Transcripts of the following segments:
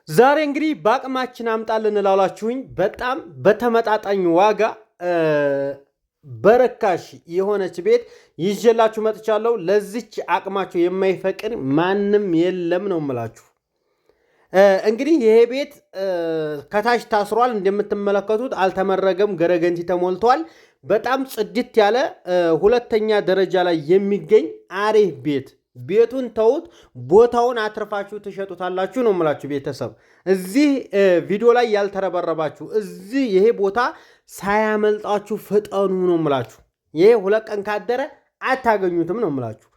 ዛሬ እንግዲህ በአቅማችን አምጣልን እላላችሁኝ በጣም በተመጣጣኝ ዋጋ በረካሽ የሆነች ቤት ይዤላችሁ መጥቻለሁ። ለዚች አቅማችሁ የማይፈቅድ ማንም የለም ነው የምላችሁ። እንግዲህ ይሄ ቤት ከታች ታስሯል፣ እንደምትመለከቱት አልተመረገም፣ ገረገንቲ ተሞልቷል። በጣም ጽድት ያለ ሁለተኛ ደረጃ ላይ የሚገኝ አሪፍ ቤት። ቤቱን ተውት፣ ቦታውን አትርፋችሁ ትሸጡታላችሁ ነው የምላችሁ። ቤተሰብ እዚህ ቪዲዮ ላይ ያልተረበረባችሁ እዚህ ይሄ ቦታ ሳያመልጣችሁ ፍጠኑ ነው የምላችሁ። ይሄ 2 ቀን ካደረ አታገኙትም ነው የምላችሁ።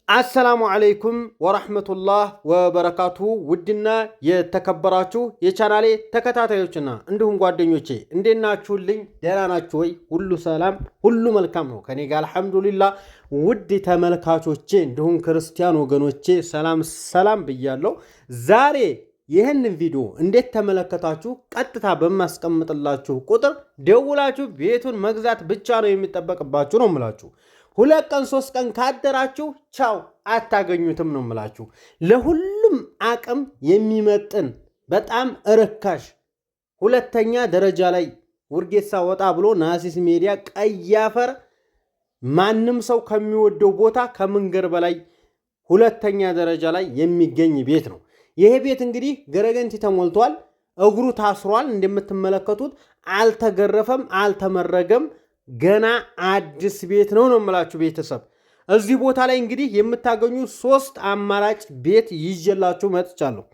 አሰላሙ አለይኩም ወራህመቱላህ ወበረካቱ። ውድና የተከበራችሁ የቻናሌ ተከታታዮችና እንዲሁም ጓደኞቼ እንዴት ናችሁልኝ? ደህና ናችሁ ወይ? ሁሉ ሰላም፣ ሁሉ መልካም ነው ከኔ ጋር አልሐምዱሊላህ። ውድ ተመልካቾቼ እንዲሁም ክርስቲያን ወገኖቼ ሰላም ሰላም ብያለሁ። ዛሬ ይህንን ቪዲዮ እንዴት ተመለከታችሁ? ቀጥታ በማስቀምጥላችሁ ቁጥር ደውላችሁ ቤቱን መግዛት ብቻ ነው የሚጠበቅባችሁ ነው የምላችሁ። 2 ቀን 3 ቀን ካደራችሁ ቻው አታገኙትም ነው የምላችሁ። ለሁሉም አቅም የሚመጥን በጣም ርካሽ ሁለተኛ ደረጃ ላይ ውርጌሳ ወጣ ብሎ ናሲስ ሜዲያ ቀይ አፈር ማንም ሰው ከሚወደው ቦታ ከመንገር በላይ ሁለተኛ ደረጃ ላይ የሚገኝ ቤት ነው። ይሄ ቤት እንግዲህ ገረገንቲ ተሞልቷል፣ እግሩ ታስሯል። እንደምትመለከቱት አልተገረፈም፣ አልተመረገም። ገና አዲስ ቤት ነው ነው የምላችሁ ቤተሰብ። እዚህ ቦታ ላይ እንግዲህ የምታገኙ 3 አማራጭ ቤት ይዤላችሁ መጥቻለሁ።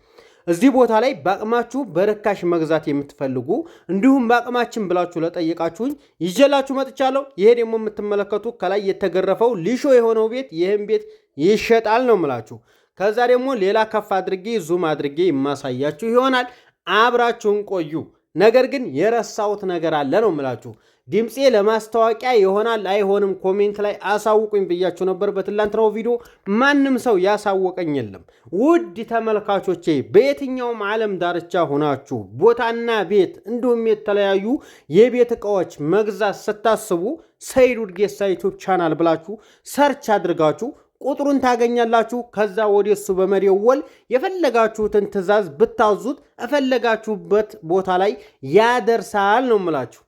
እዚህ ቦታ ላይ በአቅማችሁ በርካሽ መግዛት የምትፈልጉ እንዲሁም በአቅማችን ብላችሁ ለጠየቃችሁኝ ይዤላችሁ መጥቻለሁ። ይሄ ደግሞ የምትመለከቱ ከላይ የተገረፈው ሊሾ የሆነው ቤት ይህም ቤት ይሸጣል ነው የምላችሁ። ከዛ ደግሞ ሌላ ከፍ አድርጌ ዙም አድርጌ የማሳያችሁ ይሆናል። አብራችሁን ቆዩ። ነገር ግን የረሳሁት ነገር አለ ነው የምላችሁ። ድምፄ ለማስታወቂያ ይሆናል አይሆንም ኮሜንት ላይ አሳውቁኝ ብያችሁ ነበር በትላንትናው ቪዲዮ። ማንም ሰው ያሳወቀኝ የለም። ውድ ተመልካቾቼ በየትኛውም ዓለም ዳርቻ ሆናችሁ ቦታና ቤት እንዲሁም የተለያዩ የቤት ዕቃዎች መግዛት ስታስቡ ሰይድ ውርጌሳ ዩቲዩብ ቻናል ብላችሁ ሰርች አድርጋችሁ ቁጥሩን ታገኛላችሁ። ከዛ ወደሱ በመደወል የፈለጋችሁትን ትዕዛዝ ብታዙት እፈለጋችሁበት ቦታ ላይ ያደርሳል ነው የምላችሁ።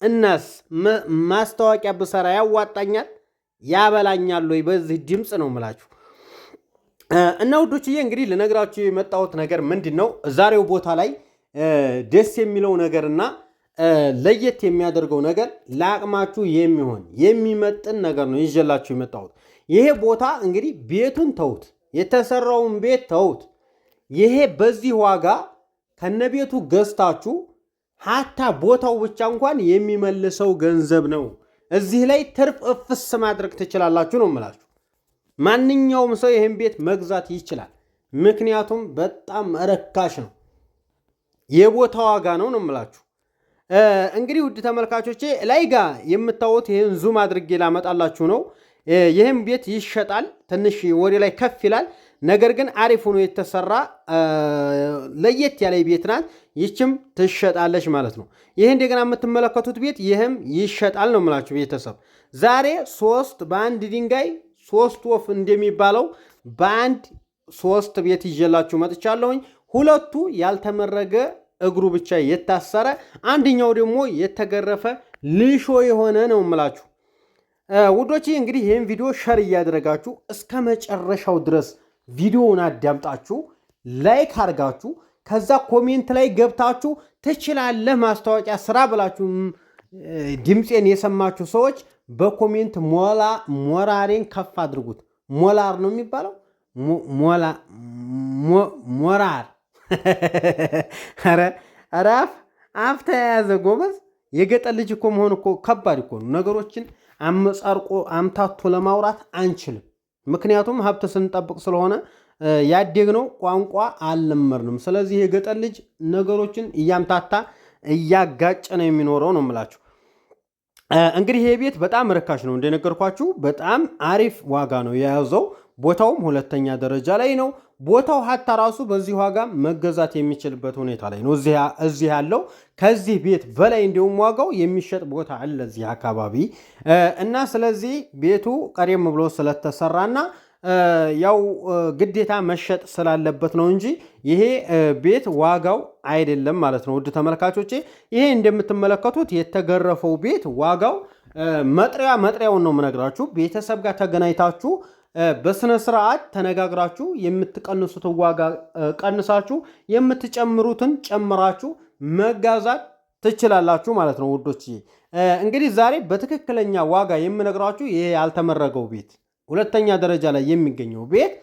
እናስ ማስታወቂያ ብሰራ ያዋጣኛል ያበላኛል ወይ? በዚህ ድምፅ ነው የምላችሁ። እና ውዶችዬ እንግዲህ ልነግራችሁ የመጣሁት ነገር ምንድን ነው? ዛሬው ቦታ ላይ ደስ የሚለው ነገርና ለየት የሚያደርገው ነገር ለአቅማችሁ የሚሆን የሚመጥን ነገር ነው ይዤላችሁ የመጣሁት። ይሄ ቦታ እንግዲህ ቤቱን ተውት፣ የተሰራውን ቤት ተውት። ይሄ በዚህ ዋጋ ከነቤቱ ገዝታችሁ ሀታ ቦታው ብቻ እንኳን የሚመልሰው ገንዘብ ነው። እዚህ ላይ ትርፍ እፍስ ማድረግ ትችላላችሁ ነው የምላችሁ። ማንኛውም ሰው ይህን ቤት መግዛት ይችላል። ምክንያቱም በጣም ርካሽ ነው፣ የቦታ ዋጋ ነው ነው የምላችሁ። እንግዲህ ውድ ተመልካቾቼ ላይ ጋ የምታዩት ይህን ዙም አድርጌ ላመጣላችሁ ነው። ይህም ቤት ይሸጣል። ትንሽ ወደ ላይ ከፍ ይላል። ነገር ግን አሪፍ ሆኖ የተሰራ ለየት ያለ ቤት ናት። ይችም ትሸጣለች ማለት ነው። ይህ እንደገና የምትመለከቱት ቤት ይህም ይሸጣል ነው የምላችሁ ቤተሰብ። ዛሬ 3 በአንድ ድንጋይ 3 ወፍ እንደሚባለው በአንድ 3 ቤት ይዤላችሁ መጥቻለሁኝ። 2ቱ ያልተመረገ እግሩ ብቻ የታሰረ፣ አንደኛው ደግሞ የተገረፈ ልሾ የሆነ ነው የምላችሁ ውዶቼ። እንግዲህ ይህን ቪዲዮ ሸር እያደረጋችሁ እስከ መጨረሻው ድረስ ቪዲዮውን አዳምጣችሁ ላይክ አድርጋችሁ ከዛ ኮሜንት ላይ ገብታችሁ ትችላለህ ማስታወቂያ ስራ ብላችሁ ድምፄን የሰማችሁ ሰዎች በኮሜንት ሞራሬን ከፍ አድርጉት። ሞላር ነው የሚባለው ሞራር። ኧረ አፍ ተያያዘ ጎበዝ። የገጠር ልጅ እኮ መሆን እኮ ከባድ እኮ ነው። ነገሮችን አመጻርቆ አምታቶ ለማውራት አንችልም። ምክንያቱም ሀብት ስንጠብቅ ስለሆነ ያደግነው ቋንቋ አልለመድንም። ስለዚህ የገጠር ልጅ ነገሮችን እያምታታ እያጋጨ ነው የሚኖረው ነው የምላችሁ። እንግዲህ ይሄ ቤት በጣም ርካሽ ነው እንደነገርኳችሁ፣ በጣም አሪፍ ዋጋ ነው የያዘው። ቦታውም ሁለተኛ ደረጃ ላይ ነው። ቦታው ሀታ ራሱ በዚህ ዋጋ መገዛት የሚችልበት ሁኔታ ላይ ነው እዚህ ያለው። ከዚህ ቤት በላይ እንዲሁም ዋጋው የሚሸጥ ቦታ አለ እዚህ አካባቢ እና ስለዚህ ቤቱ ቀደም ብሎ ስለተሰራና ያው ግዴታ መሸጥ ስላለበት ነው እንጂ ይሄ ቤት ዋጋው አይደለም ማለት ነው። ውድ ተመልካቾቼ ይሄ እንደምትመለከቱት የተገረፈው ቤት ዋጋው መጥሪያውን ነው የምነግራችሁ። ቤተሰብ ጋር ተገናኝታችሁ በስነ ስርዓት ተነጋግራችሁ የምትቀንሱትን ዋጋ ቀንሳችሁ የምትጨምሩትን ጨምራችሁ መጋዛት ትችላላችሁ ማለት ነው ውዶች። እንግዲህ ዛሬ በትክክለኛ ዋጋ የምነግራችሁ ይሄ ያልተመረገው ቤት ሁለተኛ ደረጃ ላይ የሚገኘው ቤት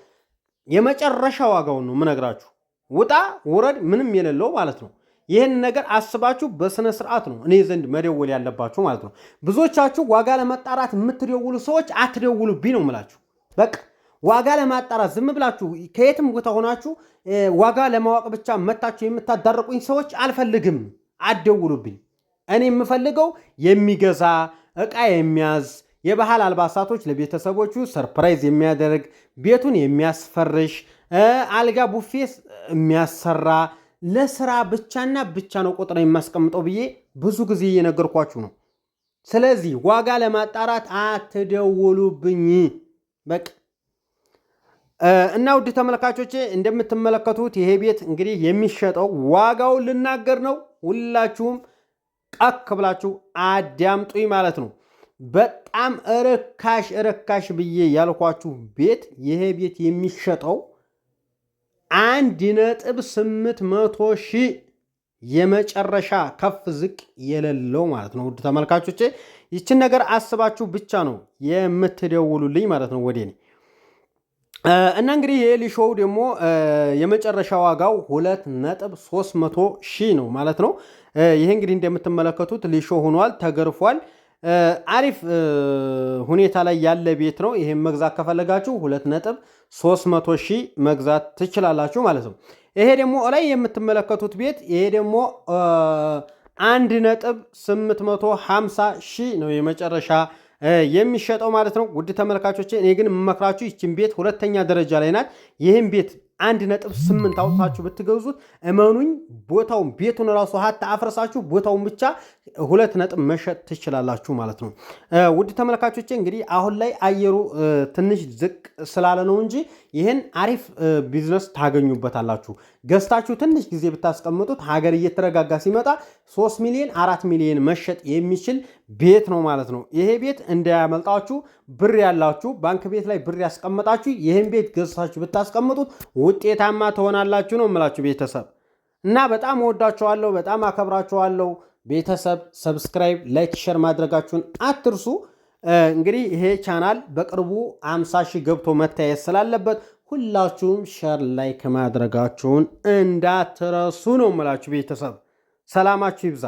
የመጨረሻ ዋጋውን ነው የምነግራችሁ። ውጣ ውረድ ምንም የሌለው ማለት ነው። ይህን ነገር አስባችሁ በስነ ስርዓት ነው እኔ ዘንድ መደወል ያለባችሁ ማለት ነው። ብዙዎቻችሁ ዋጋ ለመጣራት የምትደውሉ ሰዎች አትደውሉብኝ ነው የምላችሁ። በቃ ዋጋ ለማጣራት ዝም ብላችሁ ከየትም ቦታ ሆናችሁ ዋጋ ለማወቅ ብቻ መታችሁ የምታዳርቁኝ ሰዎች አልፈልግም፣ አትደውሉብኝ። እኔ የምፈልገው የሚገዛ ዕቃ የሚያዝ የባህል አልባሳቶች ለቤተሰቦቹ ሰርፕራይዝ የሚያደርግ ቤቱን የሚያስፈርሽ አልጋ ቡፌ የሚያሰራ ለስራ ብቻና ብቻ ነው ቁጥር የማስቀምጠው ብዬ ብዙ ጊዜ እየነገርኳችሁ ነው። ስለዚህ ዋጋ ለማጣራት አትደውሉብኝ በቃ። እና ውድ ተመልካቾቼ እንደምትመለከቱት ይሄ ቤት እንግዲህ የሚሸጠው ዋጋውን ልናገር ነው። ሁላችሁም ቀክ ብላችሁ አዳምጡኝ ማለት ነው። በጣም ርካሽ ብዬ ያልኳችሁ ቤት ይሄ ቤት የሚሸጠው 1.800,000 የመጨረሻ ከፍ ዝቅ የሌለው ማለት ነው። ውድ ተመልካቾቼ ይችን ነገር አስባችሁ ብቻ ነው የምትደውሉልኝ ማለት ነው ወደ እኔ። እና እንግዲህ ይሄ ሊሾው ደግሞ የመጨረሻ ዋጋው 2.300,000 ነው ማለት ነው። ይሄ እንግዲህ እንደምትመለከቱት ሊሾ ሆኗል፣ ተገርፏል። አሪፍ ሁኔታ ላይ ያለ ቤት ነው። ይሄን መግዛት ከፈለጋችሁ 2.300,000 መግዛት ትችላላችሁ ማለት ነው። ይሄ ደግሞ ላይ የምትመለከቱት ቤት ይሄ ደግሞ 1.850,000 ነው የመጨረሻ የሚሸጠው ማለት ነው። ውድ ተመልካቾቼ እኔ ግን የምመክራችሁ ይችን ቤት ሁለተኛ ደረጃ ላይ ናት። ይህም ቤት 1.8 አውጥታችሁ ብትገዙት እመኑኝ ቦታውን ቤቱን ራሱ ሀታ አፍረሳችሁ ቦታውን ብቻ 2 ነጥብ መሸጥ ትችላላችሁ ማለት ነው። ውድ ተመልካቾቼ እንግዲህ አሁን ላይ አየሩ ትንሽ ዝቅ ስላለ ነው እንጂ ይህን አሪፍ ቢዝነስ ታገኙበታላችሁ። ገዝታችሁ ትንሽ ጊዜ ብታስቀምጡት ሀገር እየተረጋጋ ሲመጣ 3 ሚሊዮን 4 ሚሊዮን መሸጥ የሚችል ቤት ነው ማለት ነው። ይሄ ቤት እንዳያመልጣችሁ። ብር ያላችሁ ባንክ ቤት ላይ ብር ያስቀመጣችሁ ይህን ቤት ገዝታችሁ ብታስቀምጡት ውጤታማ ትሆናላችሁ ነው የምላችሁ ቤተሰብ። እና በጣም ወዳችኋለሁ፣ በጣም አከብራችኋለሁ ቤተሰብ። ሰብስክራይብ፣ ላይክ፣ ሼር ማድረጋችሁን አትርሱ። እንግዲህ ይሄ ቻናል በቅርቡ 50,000 ገብቶ መታየት ስላለበት ሁላችሁም ሼር ላይክ ማድረጋችሁን እንዳትረሱ ነው የምላችሁ ቤተሰብ። ሰላማችሁ ይብዛ።